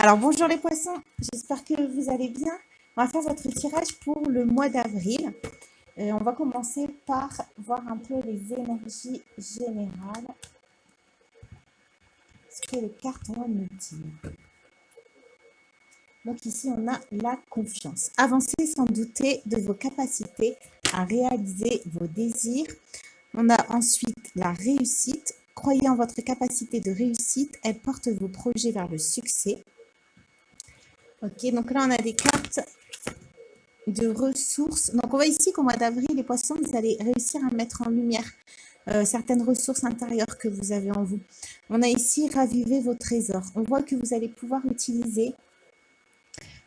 Alors bonjour les poissons, j'espère que vous allez bien. On va faire votre tirage pour le mois d'avril. On va commencer par voir un peu les énergies générales. Ce que les cartes vont nous dire. Donc ici on a la confiance. Avancez sans douter de vos capacités à réaliser vos désirs. On a ensuite la réussite. Croyez en votre capacité de réussite. Elle porte vos projets vers le succès. Ok, donc là on a des cartes de ressources. Donc, on voit ici qu'au mois d'avril, les poissons, vous allez réussir à mettre en lumière certaines ressources intérieures que vous avez en vous. On a ici raviver vos trésors. On voit que vous allez pouvoir utiliser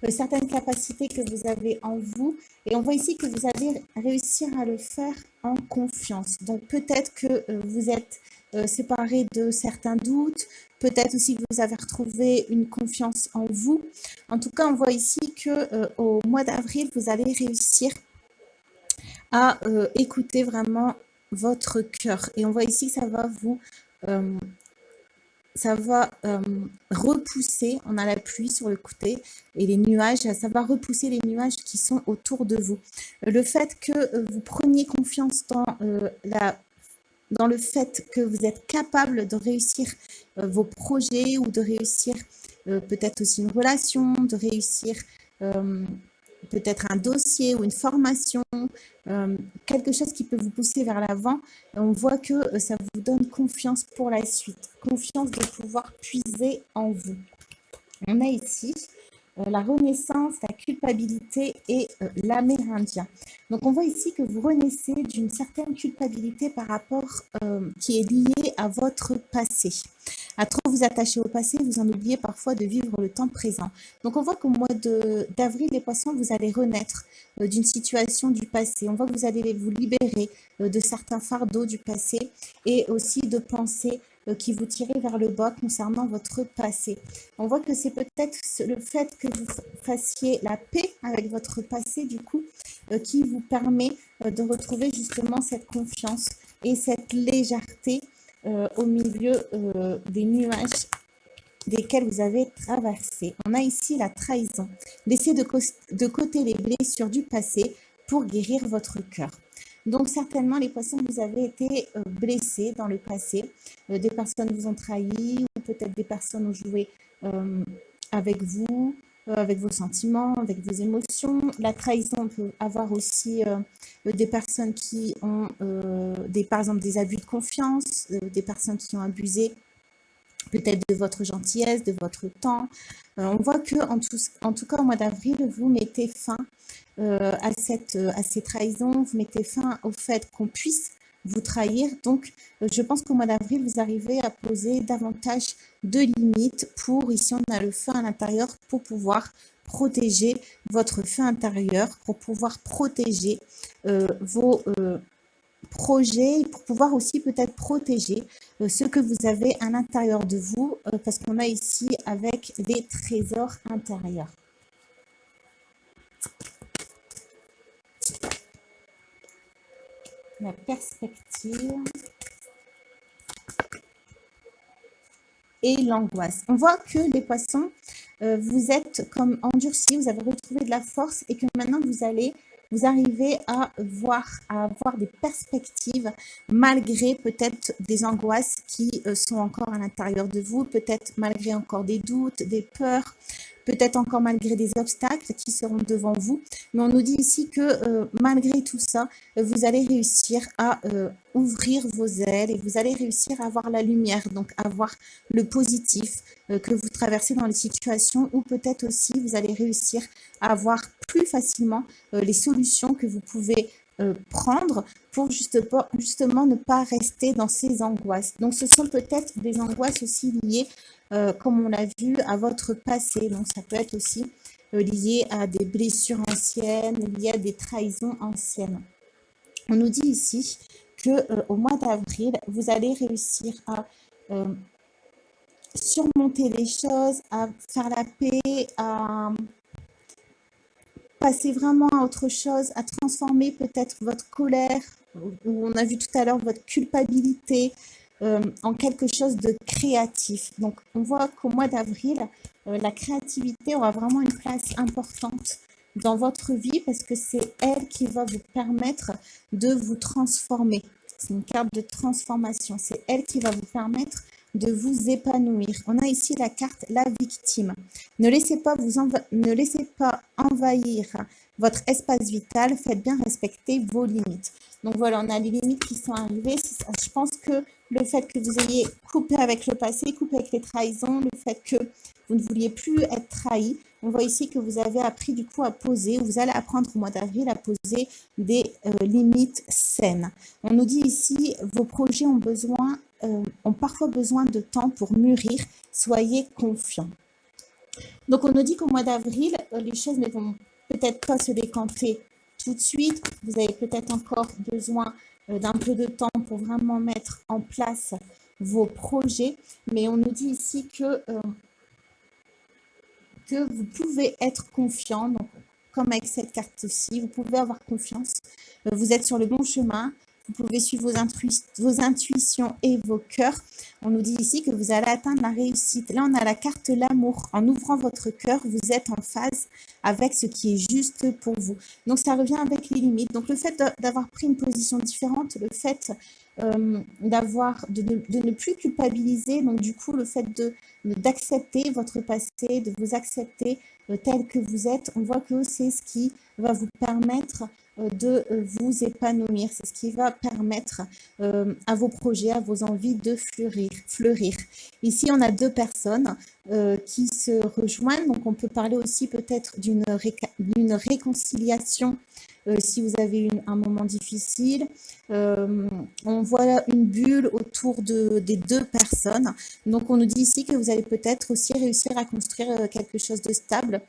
certaines capacités que vous avez en vous. Et on voit ici que vous allez réussir à le faire en confiance. Donc, peut-être que vous êtes séparé de certains doutes. Peut-être aussi que vous avez retrouvé une confiance en vous. En tout cas, on voit ici que au mois d'avril, vous allez réussir à écouter vraiment votre cœur. Et on voit ici que ça va vous... repousser, on a la pluie sur le côté et les nuages, ça va repousser les nuages qui sont autour de vous. Le fait que vous preniez confiance dans le fait que vous êtes capable de réussir vos projets ou de réussir peut-être aussi une relation, de réussir peut-être un dossier ou une formation, quelque chose qui peut vous pousser vers l'avant. On voit que ça vous donne confiance pour la suite, confiance de pouvoir puiser en vous. On a ici la renaissance, la culpabilité et l'amérindien. Donc, on voit ici que vous renaissez d'une certaine culpabilité par rapport qui est liée à votre passé. À trop vous attacher au passé, vous en oubliez parfois de vivre le temps présent. Donc, on voit qu'au mois d'avril, les poissons, vous allez renaître d'une situation du passé. On voit que vous allez vous libérer de certains fardeaux du passé et aussi de pensées qui vous tirent vers le bas concernant votre passé. On voit que c'est peut-être le fait que vous fassiez la paix avec votre passé, du coup, qui vous permet de retrouver justement cette confiance et cette légèreté au milieu des nuages desquels vous avez traversé. On a ici la trahison. Laissez de côté les blessures du passé pour guérir votre cœur. Donc, certainement, les poissons, vous avez été blessés dans le passé. Des personnes vous ont trahi ou peut-être des personnes ont joué avec vous, avec vos sentiments, avec vos émotions. La trahison peut avoir aussi des personnes qui ont, par exemple, des abus de confiance, des personnes qui ont abusé peut-être de votre gentillesse, de votre temps. On voit que en tout cas, au mois d'avril, vous mettez fin à ces trahisons, vous mettez fin au fait qu'on puisse vous trahir. Donc, je pense qu'au mois d'avril, vous arrivez à poser davantage de limites pour, ici on a le feu à l'intérieur, pour pouvoir protéger votre feu intérieur, pour pouvoir protéger vos projet pour pouvoir aussi peut-être protéger ce que vous avez à l'intérieur de vous parce qu'on a ici avec des trésors intérieurs. La perspective et l'angoisse. On voit que les poissons, vous êtes comme endurcis, vous avez retrouvé de la force et que maintenant vous arrivez à avoir des perspectives malgré peut-être des angoisses qui sont encore à l'intérieur de vous, peut-être malgré encore des doutes, des peurs, peut-être encore malgré des obstacles qui seront devant vous. Mais on nous dit ici que malgré tout ça, vous allez réussir à ouvrir vos ailes et vous allez réussir à avoir la lumière, donc avoir le positif que vous traversez dans les situations ou peut-être aussi vous allez réussir à avoir plus facilement les solutions que vous pouvez prendre pour justement ne pas rester dans ces angoisses. Donc, ce sont peut-être des angoisses aussi liées, comme on l'a vu, à votre passé. Donc, ça peut être aussi lié à des blessures anciennes, lié à des trahisons anciennes. On nous dit ici que au mois d'avril, vous allez réussir à surmonter les choses, à faire la paix, à passer vraiment à autre chose, à transformer peut-être votre colère, où on a vu tout à l'heure votre culpabilité, en quelque chose de créatif. Donc, on voit qu'au mois d'avril, la créativité aura vraiment une place importante dans votre vie parce que c'est elle qui va vous permettre de vous transformer. C'est une carte de transformation. C'est elle qui va vous permettre de vous épanouir. On a ici la carte la victime. Ne laissez pas envahir votre espace vital. Faites bien respecter vos limites. Donc voilà, on a les limites qui sont arrivées. Je pense que le fait que vous ayez coupé avec le passé, coupé avec les trahisons, le fait que vous ne vouliez plus être trahi, on voit ici que vous avez appris du coup à poser, vous allez apprendre au mois d'avril à poser des limites saines. On nous dit ici, vos projets ont parfois besoin de temps pour mûrir, soyez confiants. Donc on nous dit qu'au mois d'avril, les choses ne vont peut-être pas se décanter tout de suite. Vous avez peut-être encore besoin d'un peu de temps pour vraiment mettre en place vos projets. Mais on nous dit ici que vous pouvez être confiant. Donc, comme avec cette carte-ci, vous pouvez avoir confiance. Vous êtes sur le bon chemin. Vous pouvez suivre vos intuitions et vos cœurs. On nous dit ici que vous allez atteindre la réussite. Là, on a la carte l'amour. En ouvrant votre cœur, vous êtes en phase avec ce qui est juste pour vous. Donc, ça revient avec les limites. Donc, le fait d'avoir pris une position différente, le fait de ne plus culpabiliser, donc du coup, le fait d'accepter votre passé, de vous accepter tel que vous êtes, on voit que c'est ce qui va vous permettre de vous épanouir. C'est ce qui va permettre à vos projets, à vos envies de fleurir. Ici, on a deux personnes qui se rejoignent. Donc, on peut parler aussi peut-être d'une réconciliation si vous avez eu un moment difficile. On voit une bulle autour des deux personnes. Donc, on nous dit ici que vous allez peut-être aussi réussir à construire quelque chose de stable.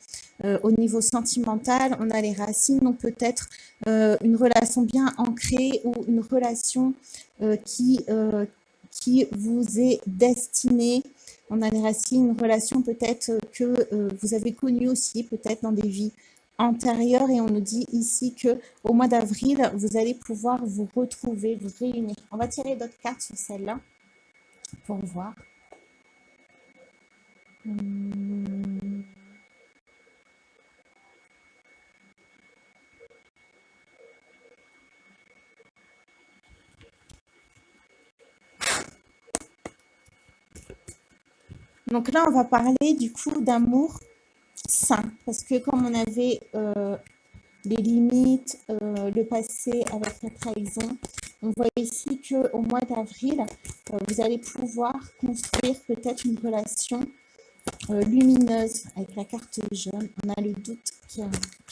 Au niveau sentimental, on a les racines, donc peut-être une relation bien ancrée ou une relation qui vous est destinée. On a les racines, une relation peut-être que vous avez connue aussi, peut-être dans des vies antérieures. Et on nous dit ici que au mois d'avril, vous allez pouvoir vous retrouver, vous réunir. On va tirer d'autres cartes sur celle-là pour voir. Donc là, on va parler du coup d'amour sain. Parce que comme on avait les limites, le passé avec la trahison, on voit ici qu'au mois d'avril, vous allez pouvoir construire peut-être une relation lumineuse avec la carte jaune. On a le doute qui est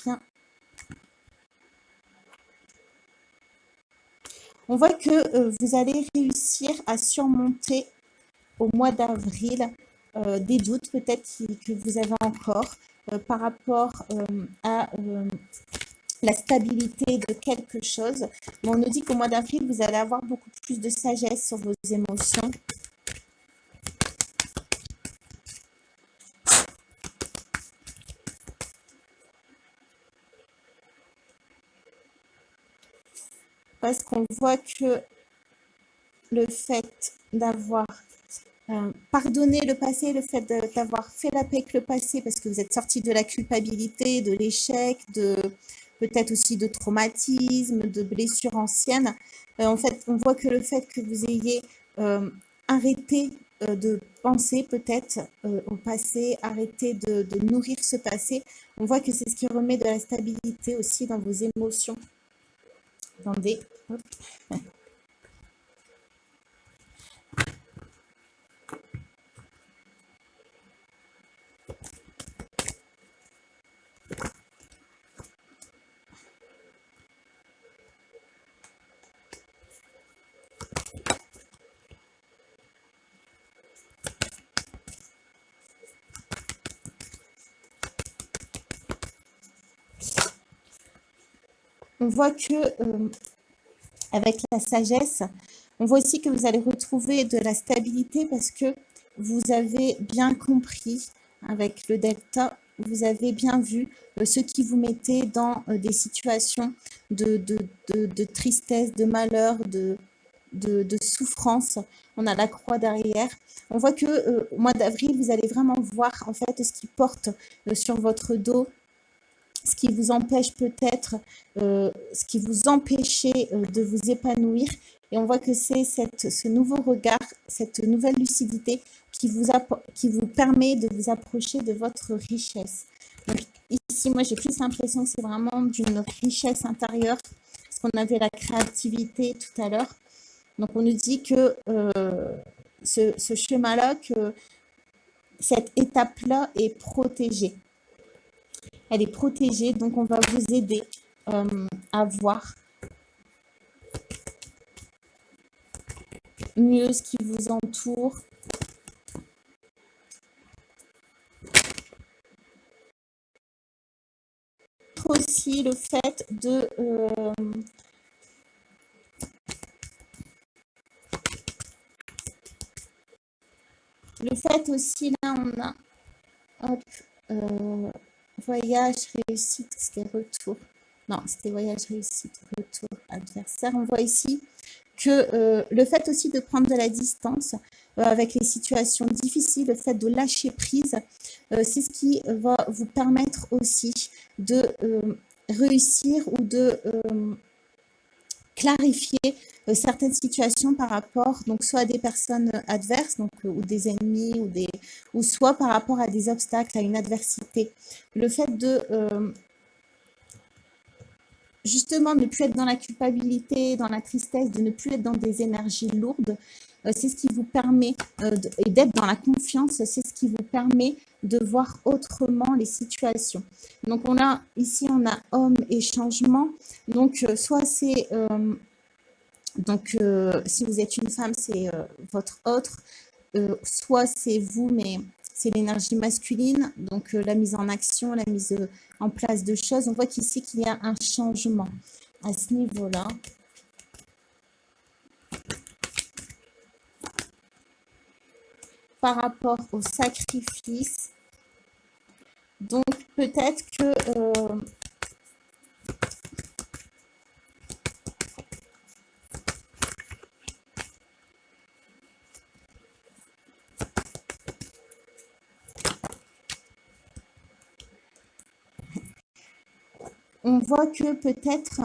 bien. On voit que vous allez réussir à surmonter au mois d'avril des doutes peut-être que vous avez encore par rapport à la stabilité de quelque chose. Mais on nous dit qu'au mois d'avril, vous allez avoir beaucoup plus de sagesse sur vos émotions. Parce qu'on voit que le fait d'avoir pardonné le passé, le fait d'avoir fait la paix avec le passé, parce que vous êtes sorti de la culpabilité, de l'échec, peut-être aussi de traumatisme, de blessures anciennes. En fait, on voit que le fait que vous ayez arrêté de penser peut-être au passé, arrêté de nourrir ce passé, on voit que c'est ce qui remet de la stabilité aussi dans vos émotions. Attendez. Hop. On voit que avec la sagesse, on voit aussi que vous allez retrouver de la stabilité parce que vous avez bien compris avec le delta, vous avez bien vu ce qui vous mettait dans des situations de tristesse, de malheur, de souffrance. On a la croix derrière. On voit que au mois d'avril, vous allez vraiment voir en fait ce qui porte sur votre dos, ce qui vous empêche peut-être, ce qui vous empêchait de vous épanouir. Et on voit que c'est ce nouveau regard, cette nouvelle lucidité qui vous permet de vous approcher de votre richesse. Donc ici, moi, j'ai plus l'impression que c'est vraiment d'une richesse intérieure, parce qu'on avait la créativité tout à l'heure. Donc on nous dit que ce chemin-là, que cette étape-là est protégée. Elle est protégée, donc on va vous aider à voir mieux ce qui vous entoure. Aussi le fait de aussi, là on a hop, voyage, réussite, c'était retour. Non, c'était voyage, réussite, retour, adversaire. On voit ici que le fait aussi de prendre de la distance avec les situations difficiles, le fait de lâcher prise, c'est ce qui va vous permettre aussi de réussir ou de clarifier certaines situations par rapport donc soit à des personnes adverses donc, ou des ennemis ou soit par rapport à des obstacles, à une adversité. Le fait de justement ne plus être dans la culpabilité, dans la tristesse, de ne plus être dans des énergies lourdes, c'est ce qui vous permet et d'être dans la confiance, c'est ce qui vous permet de voir autrement les situations. Donc on a ici on a homme et changement. Donc soit c'est si vous êtes une femme, c'est votre autre, soit c'est vous, mais c'est l'énergie masculine, donc la mise en action, la mise en place de choses. On voit qu'ici qu'il y a un changement à ce niveau-là. Par rapport au sacrifice. Donc peut-être que on voit que peut-être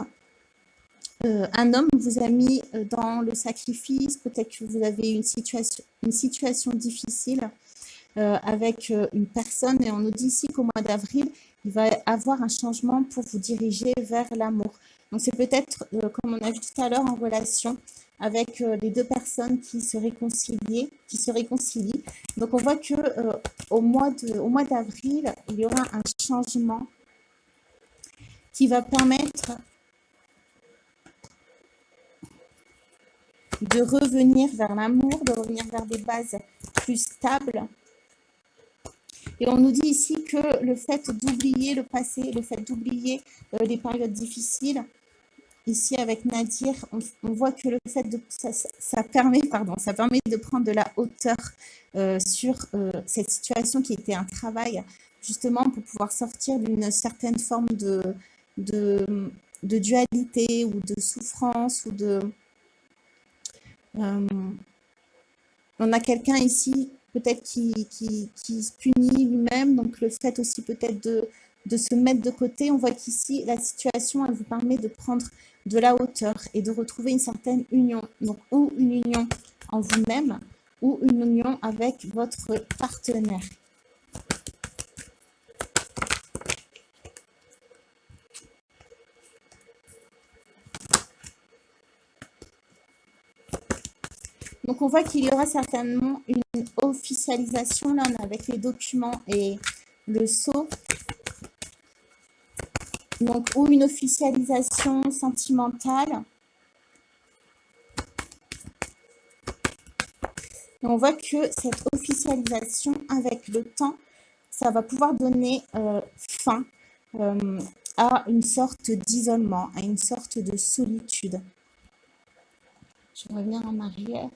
un homme vous a mis dans le sacrifice, peut-être que vous avez une situation difficile avec une personne et on nous dit ici qu'au mois d'avril, il va avoir un changement pour vous diriger vers l'amour. Donc c'est peut-être, comme on a vu tout à l'heure, en relation avec les deux personnes qui se réconcilient. Donc on voit que au mois d'avril, il y aura un changement qui va permettre de revenir vers l'amour, de revenir vers des bases plus stables. Et on nous dit ici que le fait d'oublier le passé, le fait d'oublier les périodes difficiles, ici avec Nadir, on voit que le fait de ça permet de prendre de la hauteur sur cette situation qui était un travail, justement pour pouvoir sortir d'une certaine forme de dualité ou de souffrance ou de... on a quelqu'un ici peut-être qui se punit lui-même, donc le fait aussi peut-être de se mettre de côté. On voit qu'ici, la situation, elle vous permet de prendre de la hauteur et de retrouver une certaine union. Donc, ou une union en vous-même, ou une union avec votre partenaire. Donc, on voit qu'il y aura certainement une officialisation. Là, on est avec les documents et le sceau. Donc, ou une officialisation sentimentale. Et on voit que cette officialisation, avec le temps, ça va pouvoir donner fin à une sorte d'isolement, à une sorte de solitude. Je vais revenir en arrière.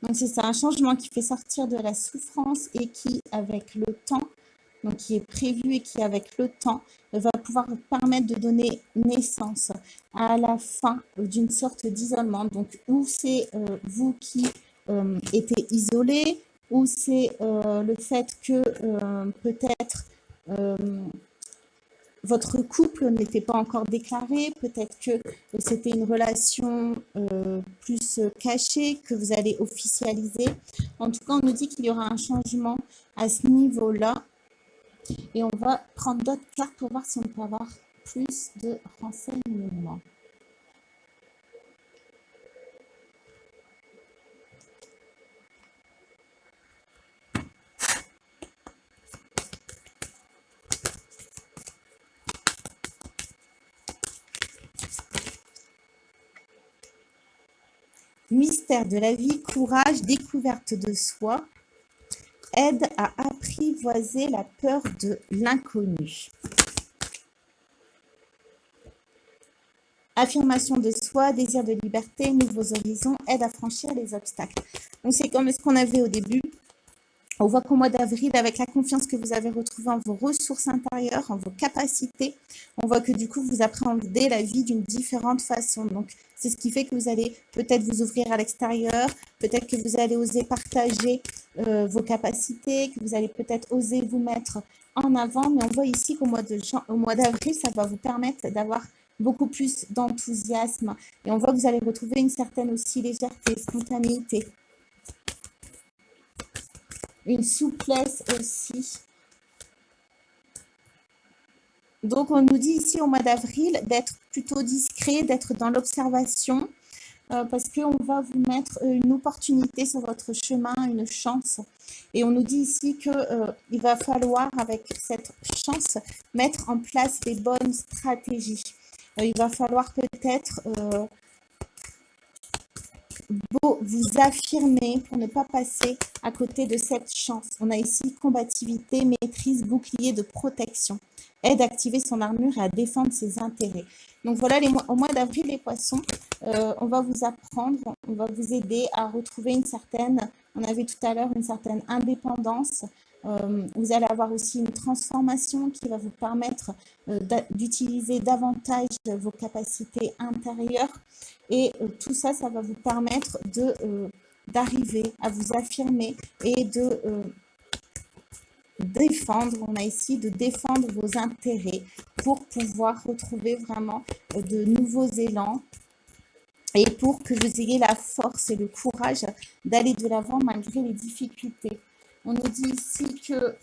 Donc c'est ça, un changement qui fait sortir de la souffrance et qui, avec le temps, donc qui est prévu et qui, avec le temps, va pouvoir vous permettre de donner naissance à la fin d'une sorte d'isolement. Donc, où c'est vous qui étiez isolé, ou c'est le fait que peut-être votre couple n'était pas encore déclaré, peut-être que c'était une relation plus cachée que vous allez officialiser. En tout cas, on nous dit qu'il y aura un changement à ce niveau-là. Et on va prendre d'autres cartes pour voir si on peut avoir plus de renseignements. Mystère de la vie, courage, découverte de soi, aide à apprivoiser la peur de l'inconnu. Affirmation de soi, désir de liberté, nouveaux horizons, aide à franchir les obstacles. Donc c'est comme ce qu'on avait au début. On voit qu'au mois d'avril, avec la confiance que vous avez retrouvée en vos ressources intérieures, en vos capacités, on voit que du coup, vous appréhendez la vie d'une différente façon. Donc, c'est ce qui fait que vous allez peut-être vous ouvrir à l'extérieur, peut-être que vous allez oser partager vos capacités, que vous allez peut-être oser vous mettre en avant. Mais on voit ici qu'au mois d'avril, ça va vous permettre d'avoir beaucoup plus d'enthousiasme. Et on voit que vous allez retrouver une certaine aussi légèreté, spontanéité. Une souplesse aussi. Donc, on nous dit ici au mois d'avril d'être plutôt discret, d'être dans l'observation, parce qu'on va vous mettre une opportunité sur votre chemin, une chance. Et on nous dit ici qu'il va falloir, avec cette chance, mettre en place les bonnes stratégies. Il va falloir peut-être vous affirmer pour ne pas passer à côté de cette chance. On a ici combativité, maîtrise, bouclier de protection. Aide à activer son armure et à défendre ses intérêts. Donc voilà, au mois d'avril, les poissons, on va vous apprendre, on va vous aider à retrouver une certaine, on a vu tout à l'heure, une certaine indépendance. Vous allez avoir aussi une transformation qui va vous permettre d'utiliser davantage vos capacités intérieures. Et tout ça, ça va vous permettre d'arriver à vous affirmer et de défendre, on a ici de défendre vos intérêts pour pouvoir retrouver vraiment de nouveaux élans et pour que vous ayez la force et le courage d'aller de l'avant malgré les difficultés. On nous dit ici que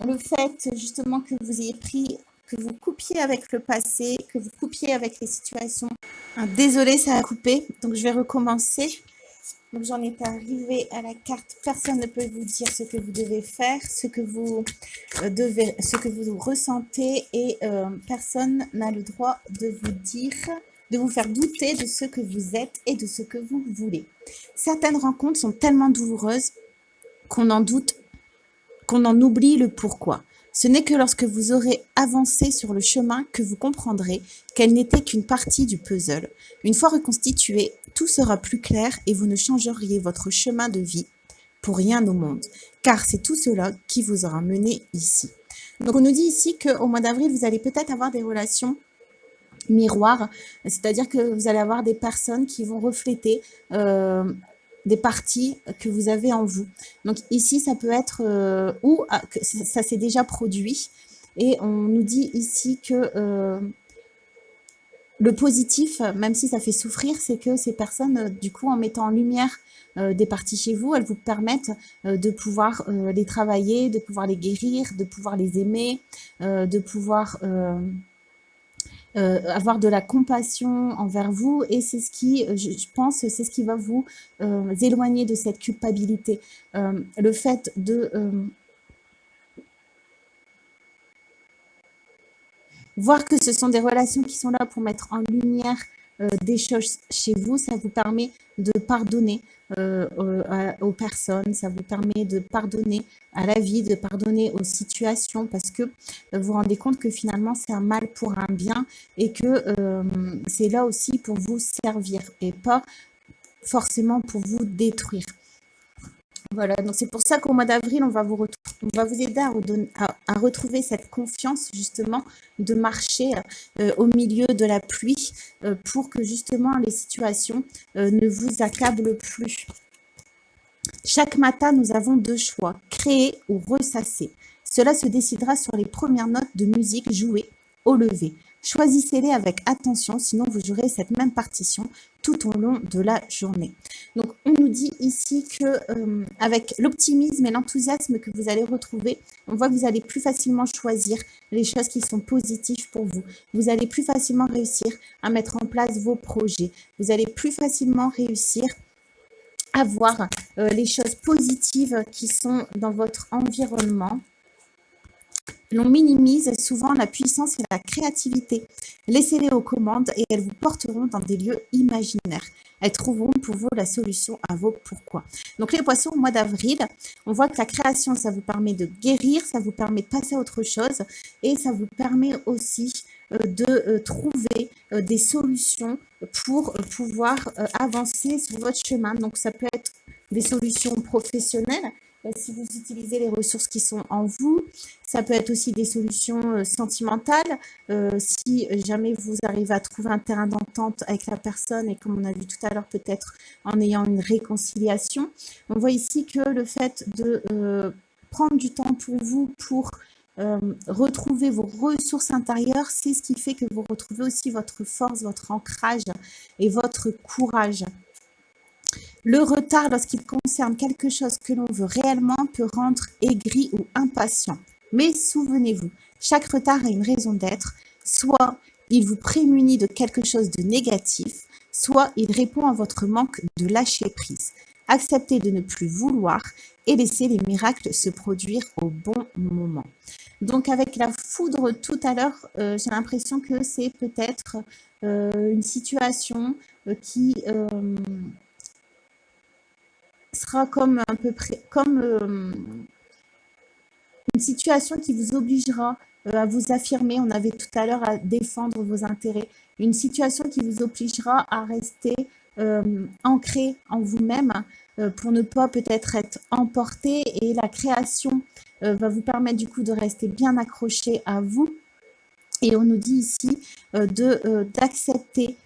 le fait justement que vous ayez pris, que vous coupiez avec le passé, que vous coupiez avec les situations. Désolée, ça a coupé, donc je vais recommencer. Donc j'en étais arrivée à la carte. Personne ne peut vous dire ce que vous devez faire, ce que vous ressentez, et personne n'a le droit de vous dire, de vous faire douter de ce que vous êtes et de ce que vous voulez. Certaines rencontres sont tellement douloureuses qu'on en doute, qu'on en oublie le pourquoi. Ce n'est que lorsque vous aurez avancé sur le chemin que vous comprendrez qu'elle n'était qu'une partie du puzzle. Une fois reconstituée, tout sera plus clair et vous ne changeriez votre chemin de vie pour rien au monde, car c'est tout cela qui vous aura mené ici. Donc on nous dit ici qu'au mois d'avril, vous allez peut-être avoir des relations miroirs, c'est-à-dire que vous allez avoir des personnes qui vont refléter des parties que vous avez en vous. Donc ici, ça peut être ça s'est déjà produit, et on nous dit ici que le positif, même si ça fait souffrir, c'est que ces personnes, du coup, en mettant en lumière des parties chez vous, elles vous permettent de pouvoir les travailler, de pouvoir les guérir, de pouvoir les aimer, de pouvoir avoir de la compassion envers vous, et c'est ce qui, je pense, c'est ce qui va vous éloigner de cette culpabilité. Le fait de voir que ce sont des relations qui sont là pour mettre en lumière des choses chez vous, ça vous permet de pardonner aux personnes, ça vous permet de pardonner à la vie, de pardonner aux situations, parce que vous vous rendez compte que finalement c'est un mal pour un bien, et que c'est là aussi pour vous servir et pas forcément pour vous détruire. Voilà, donc c'est pour ça qu'au mois d'avril, on va vous aider à retrouver cette confiance, justement, de marcher au milieu de la pluie pour que, justement, les situations ne vous accablent plus. Chaque matin, nous avons deux choix, créer ou ressasser. Cela se décidera sur les premières notes de musique jouées au lever. Choisissez-les avec attention, sinon vous jouerez cette même partition tout au long de la journée. Donc, on nous dit ici que avec l'optimisme et l'enthousiasme que vous allez retrouver, on voit que vous allez plus facilement choisir les choses qui sont positives pour vous. Vous allez plus facilement réussir à mettre en place vos projets. Vous allez plus facilement réussir à voir les choses positives qui sont dans votre environnement. L'on minimise souvent la puissance et la créativité. Laissez-les aux commandes et elles vous porteront dans des lieux imaginaires. Elles trouveront pour vous la solution à vos pourquoi. Donc les poissons, au mois d'avril, on voit que la création, ça vous permet de guérir, ça vous permet de passer à autre chose et ça vous permet aussi de trouver des solutions pour pouvoir avancer sur votre chemin. Donc ça peut être des solutions professionnelles, si vous utilisez les ressources qui sont en vous. Ça peut être aussi des solutions sentimentales, si jamais vous arrivez à trouver un terrain d'entente avec la personne et comme on a vu tout à l'heure, peut-être en ayant une réconciliation. On voit ici que le fait de prendre du temps pour vous, pour retrouver vos ressources intérieures, c'est ce qui fait que vous retrouvez aussi votre force, votre ancrage et votre courage. Le retard lorsqu'il concerne quelque chose que l'on veut réellement peut rendre aigri ou impatient. Mais souvenez-vous, chaque retard a une raison d'être. Soit il vous prémunit de quelque chose de négatif, soit il répond à votre manque de lâcher prise. Acceptez de ne plus vouloir et laissez les miracles se produire au bon moment. Donc avec la foudre tout à l'heure, j'ai l'impression que c'est peut-être une situation qui sera comme à peu près comme une situation qui vous obligera à vous affirmer. On avait tout à l'heure à défendre vos intérêts. Une situation qui vous obligera à rester ancré en vous-même pour ne pas peut-être être emporté. Et la création va vous permettre du coup de rester bien accroché à vous. Et on nous dit ici d'accepter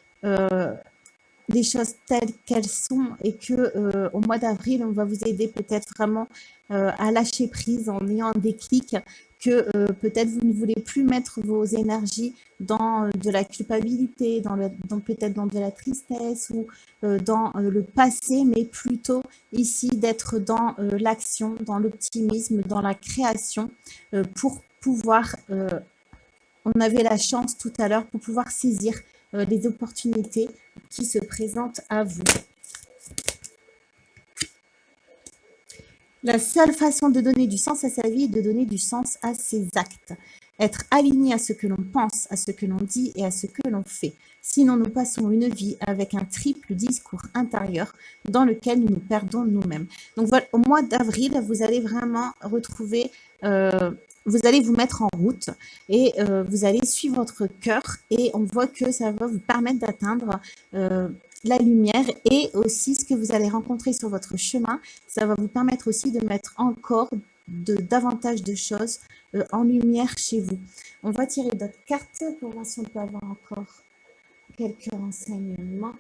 des choses telles qu'elles sont et que au mois d'avril, on va vous aider peut-être vraiment à lâcher prise en ayant un déclic que peut-être vous ne voulez plus mettre vos énergies dans de la culpabilité, dans peut-être dans de la tristesse ou dans le passé, mais plutôt ici d'être dans l'action, dans l'optimisme, dans la création pour pouvoir on avait la chance tout à l'heure pour pouvoir saisir les opportunités qui se présentent à vous. La seule façon de donner du sens à sa vie est de donner du sens à ses actes. Être aligné à ce que l'on pense, à ce que l'on dit et à ce que l'on fait. Sinon, nous passons une vie avec un triple discours intérieur dans lequel nous nous perdons nous-mêmes. Donc voilà, au mois d'avril, vous allez vraiment retrouver, vous allez vous mettre en route et vous allez suivre votre cœur et on voit que ça va vous permettre d'atteindre la lumière et aussi ce que vous allez rencontrer sur votre chemin. Ça va vous permettre aussi de mettre encore davantage de choses en lumière chez vous. On va tirer d'autres cartes pour voir si on peut avoir encore quelques renseignements.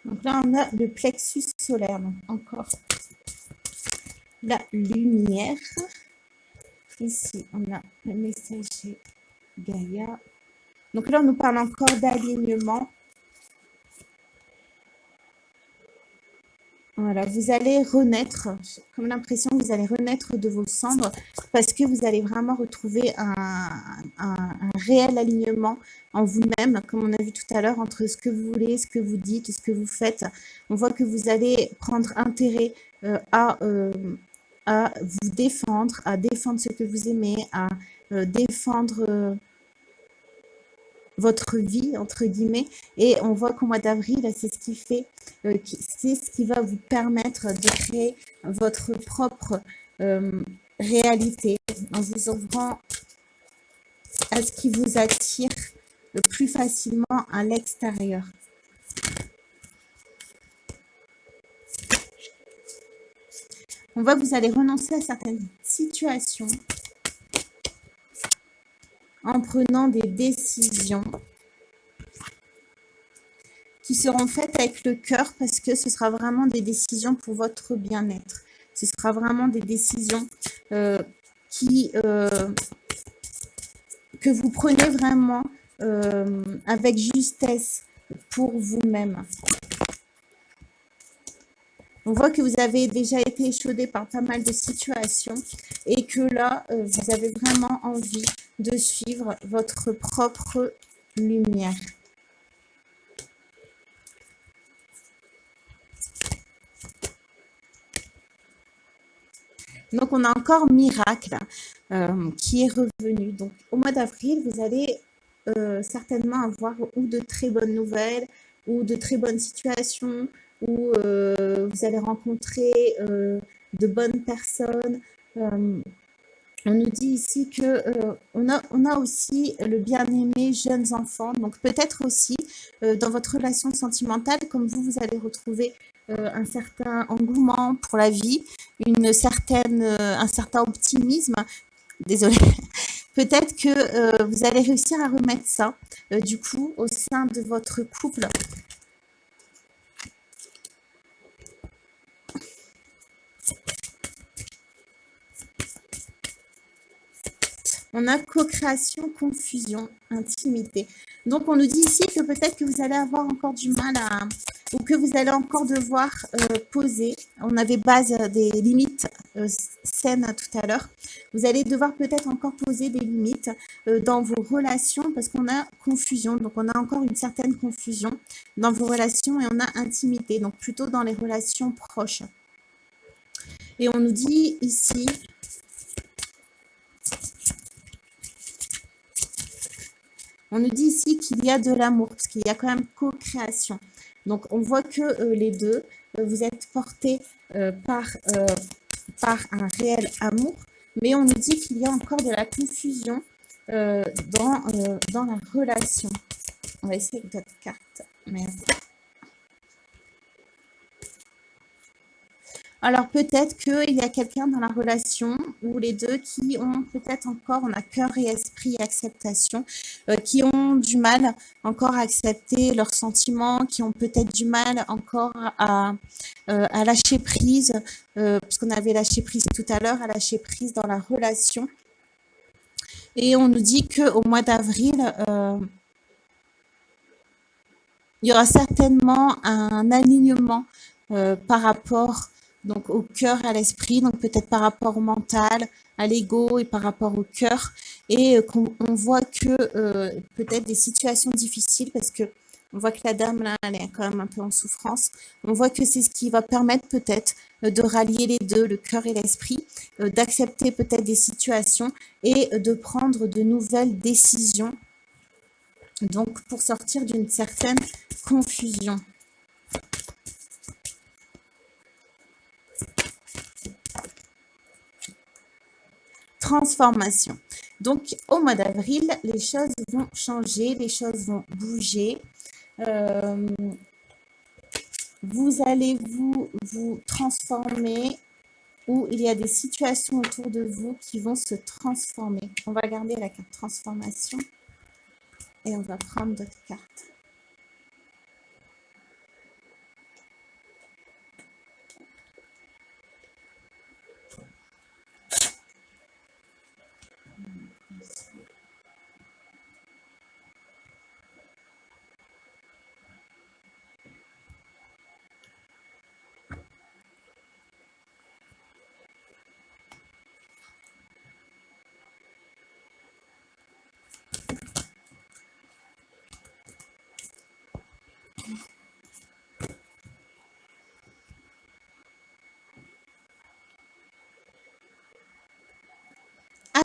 Donc là, on a le plexus solaire, donc encore la lumière. Ici, on a le messager Gaïa. Donc là, on nous parle encore d'alignement. Voilà, vous allez renaître, j'ai comme l'impression que vous allez renaître de vos cendres parce que vous allez vraiment retrouver un réel alignement en vous-même, comme on a vu tout à l'heure, entre ce que vous voulez, ce que vous dites, ce que vous faites. On voit que vous allez prendre intérêt à vous défendre, à défendre ce que vous aimez, à défendre votre vie, entre guillemets, et on voit qu'au mois d'avril, c'est ce qui fait, c'est ce qui va vous permettre de créer votre propre réalité en vous ouvrant à ce qui vous attire le plus facilement à l'extérieur. On voit que vous allez renoncer à certaines situations en prenant des décisions qui seront faites avec le cœur parce que ce sera vraiment des décisions pour votre bien-être. Ce sera vraiment des décisions que vous prenez vraiment avec justesse pour vous-même. On voit que vous avez déjà été échaudé par pas mal de situations et que là, vous avez vraiment envie de suivre votre propre lumière. Donc, on a encore miracle qui est revenu. Donc, au mois d'avril, vous allez certainement avoir ou de très bonnes nouvelles ou de très bonnes situations où vous allez rencontrer de bonnes personnes. On nous dit ici que on a aussi le bien-aimé jeunes enfants. Donc peut-être aussi dans votre relation sentimentale, comme vous allez retrouver un certain engouement pour la vie, un certain optimisme. Désolée. Peut-être que vous allez réussir à remettre ça, du coup, au sein de votre couple. On a co-création, confusion, intimité. Donc, on nous dit ici que peut-être que vous allez avoir encore du mal ou que vous allez encore devoir poser. On avait base des limites saines tout à l'heure. Vous allez devoir peut-être encore poser des limites dans vos relations parce qu'on a confusion. Donc, on a encore une certaine confusion dans vos relations et on a intimité. Donc, plutôt dans les relations proches. Et on nous dit ici... On nous dit ici qu'il y a de l'amour, parce qu'il y a quand même co-création. Donc, on voit que les deux, vous êtes portés par un réel amour, mais on nous dit qu'il y a encore de la confusion dans la relation. On va essayer avec d'autres cartes. Merci. Alors, peut-être qu'il y a quelqu'un dans la relation ou les deux qui ont peut-être encore, on a cœur et esprit et acceptation, qui ont du mal encore à accepter leurs sentiments, qui ont peut-être du mal encore à lâcher prise, parce qu'on avait lâché prise tout à l'heure, à lâcher prise dans la relation. Et on nous dit qu'au mois d'avril, il y aura certainement un alignement par rapport donc au cœur, à l'esprit, donc peut-être par rapport au mental, à l'ego et par rapport au cœur. Et on voit que peut-être des situations difficiles parce que on voit que la dame, là, elle est quand même un peu en souffrance. On voit que c'est ce qui va permettre peut-être de rallier les deux, le cœur et l'esprit, d'accepter peut-être des situations et de prendre de nouvelles décisions. Donc, pour sortir d'une certaine confusion. Transformation. Donc, au mois d'avril, les choses vont changer, les choses vont bouger. Vous allez vous transformer ou il y a des situations autour de vous qui vont se transformer. On va garder la carte transformation et on va prendre d'autres cartes.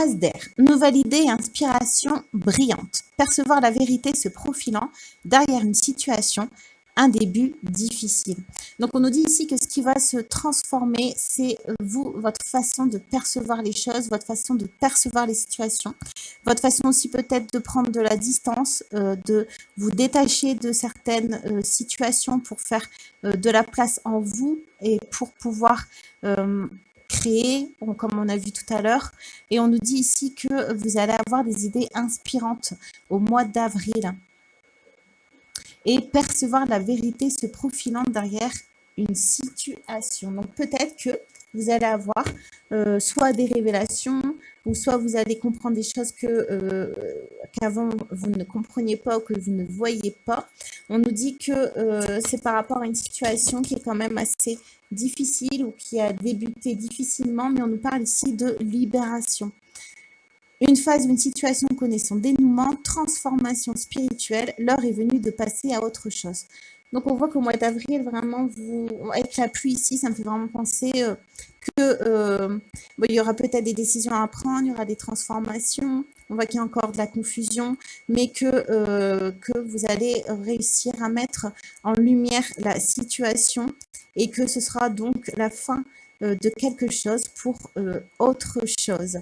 As d'air, nouvelle idée et inspiration brillante. Percevoir la vérité se profilant derrière une situation, un début difficile. Donc, on nous dit ici que ce qui va se transformer, c'est vous, votre façon de percevoir les choses, votre façon de percevoir les situations, votre façon aussi peut-être de prendre de la distance, de vous détacher de certaines situations pour faire de la place en vous et pour pouvoir créer, comme on a vu tout à l'heure. Et on nous dit ici que vous allez avoir des idées inspirantes au mois d'avril et percevoir la vérité se profilant derrière une situation. Donc peut-être que vous allez avoir soit des révélations ou soit vous allez comprendre des choses qu'avant vous ne compreniez pas ou que vous ne voyez pas. On nous dit que c'est par rapport à une situation qui est quand même assez difficile ou qui a débuté difficilement, mais on nous parle ici de libération. Une phase, une situation connaît son dénouement, transformation spirituelle, l'heure est venue de passer à autre chose. Donc on voit qu'au mois d'avril, vraiment, avec la pluie ici, ça me fait vraiment penser il y aura peut-être des décisions à prendre, il y aura des transformations, on voit qu'il y a encore de la confusion, mais que vous allez réussir à mettre en lumière la situation et que ce sera donc la fin de quelque chose pour autre chose.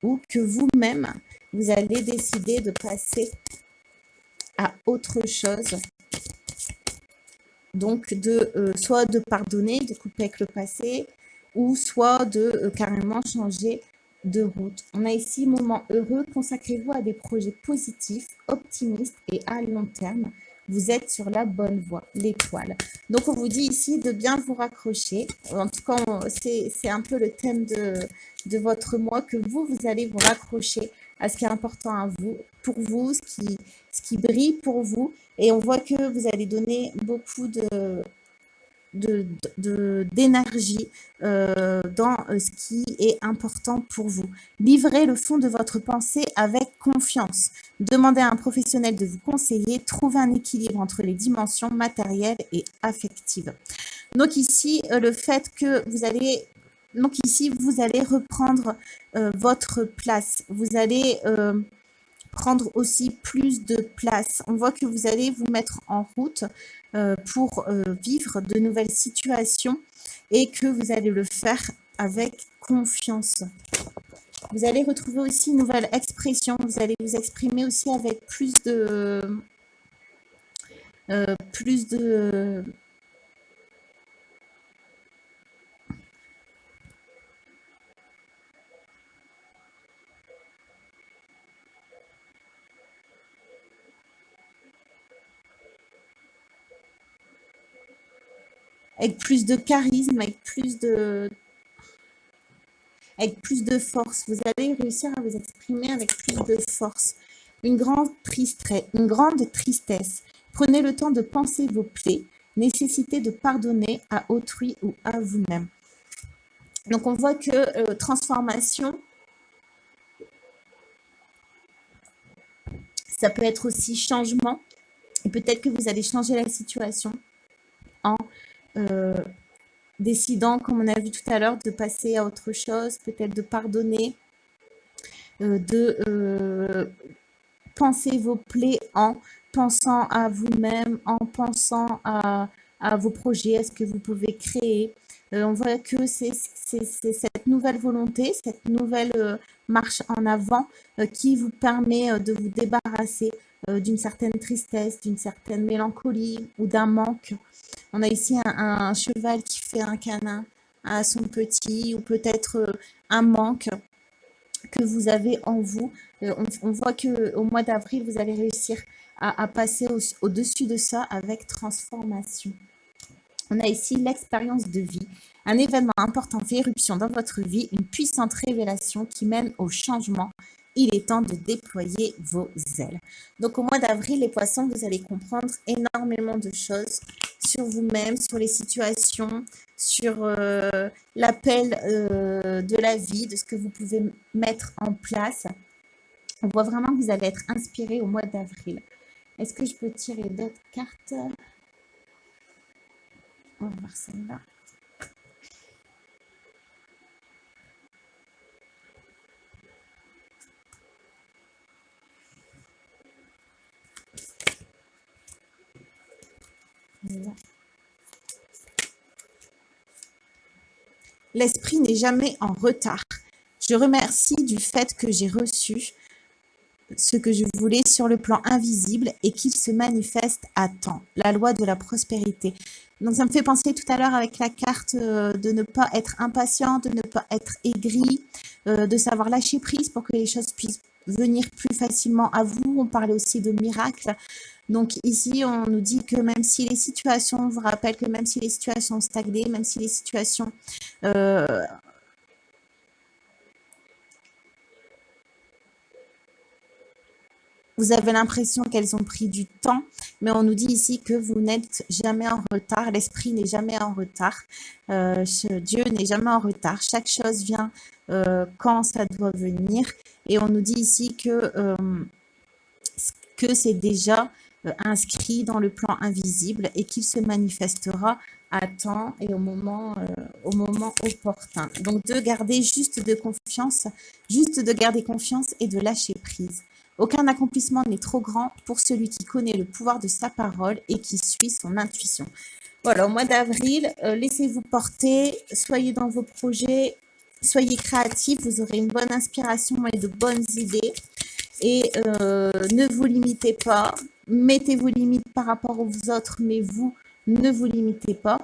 Ou que vous-même, vous allez décider de passer à autre chose. Donc, soit de pardonner, de couper avec le passé, ou soit de carrément changer de route. On a ici moment heureux, consacrez-vous à des projets positifs, optimistes et à long terme. Vous êtes sur la bonne voie, l'étoile. Donc, on vous dit ici de bien vous raccrocher. En tout cas, c'est un peu le thème de votre mois, que vous allez vous raccrocher à ce qui est important à vous, pour vous, ce qui brille pour vous. Et on voit que vous allez donner beaucoup d'énergie dans ce qui est important pour vous. Livrez le fond de votre pensée avec confiance. Demandez à un professionnel de vous conseiller. Trouvez un équilibre entre les dimensions matérielles et affectives. Donc ici, le fait que vous allez... Donc ici, vous allez reprendre votre place. Vous allez prendre aussi plus de place. On voit que vous allez vous mettre en route pour vivre de nouvelles situations et que vous allez le faire avec confiance. Vous allez retrouver aussi une nouvelle expression. Vous allez vous exprimer aussi avec plus de charisme, avec plus de force. Vous allez réussir à vous exprimer avec plus de force. Une grande tristesse. Prenez le temps de penser vos plaies. Nécessité de pardonner à autrui ou à vous-même. Donc, on voit que transformation, ça peut être aussi changement. Et peut-être que vous allez changer la situation en décidant, comme on a vu tout à l'heure, de passer à autre chose, peut-être de pardonner, de penser vos plaies en pensant à vous-même, en pensant à vos projets, à ce que vous pouvez créer. On voit que c'est cette nouvelle volonté, cette nouvelle marche en avant qui vous permet de vous débarrasser d'une certaine tristesse, d'une certaine mélancolie ou d'un manque. On a ici un cheval qui fait un câlin à son petit, ou peut-être un manque que vous avez en vous. On voit qu'au mois d'avril, vous allez réussir à passer au-dessus de ça avec transformation. On a ici l'expérience de vie. Un événement important fait éruption dans votre vie, une puissante révélation qui mène au changement. Il est temps de déployer vos ailes. Donc au mois d'avril, les poissons, vous allez comprendre énormément de choses sur vous-même, sur les situations, sur l'appel de la vie, de ce que vous pouvez mettre en place. On voit vraiment que vous allez être inspiré au mois d'avril. Est-ce que je peux tirer d'autres cartes? On va voir celle-là. L'esprit n'est jamais en retard. Je remercie du fait que j'ai reçu ce que je voulais sur le plan invisible et qu'il se manifeste à temps. La loi de la prospérité. Donc ça me fait penser tout à l'heure avec la carte de ne pas être impatient, de ne pas être aigri, de savoir lâcher prise pour que les choses puissent venir plus facilement à vous. On parlait aussi de miracles. Donc ici, on nous dit que même si les situations, on vous rappelle que même si les situations ont stagné, même si les situations vous avez l'impression qu'elles ont pris du temps, mais on nous dit ici que vous n'êtes jamais en retard, l'esprit n'est jamais en retard, Dieu n'est jamais en retard, chaque chose vient quand ça doit venir, et on nous dit ici que c'est déjà inscrit dans le plan invisible et qu'il se manifestera à temps et au moment opportun. Donc de garder juste de garder confiance et de lâcher prise. Aucun accomplissement n'est trop grand pour celui qui connaît le pouvoir de sa parole et qui suit son intuition. Voilà, au mois d'avril, laissez-vous porter, soyez dans vos projets, soyez créatifs, vous aurez une bonne inspiration et de bonnes idées. Et ne vous limitez pas, mettez vos limites par rapport aux autres, mais vous, ne vous limitez pas.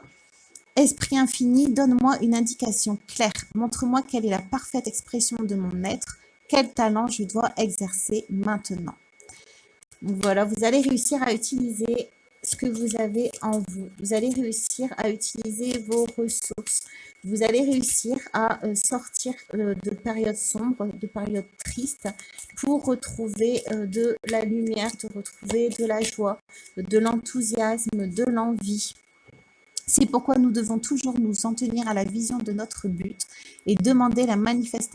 Esprit infini, donne-moi une indication claire. Montre-moi quelle est la parfaite expression de mon être. Quel talent je dois exercer maintenant. Donc voilà, vous allez réussir à utiliser ce que vous avez en vous. Vous allez réussir à utiliser vos ressources. Vous allez réussir à sortir de périodes sombres, de périodes tristes pour retrouver de la lumière, de retrouver de la joie, de l'enthousiasme, de l'envie. C'est pourquoi nous devons toujours nous en tenir à la vision de notre but et demander la manifestation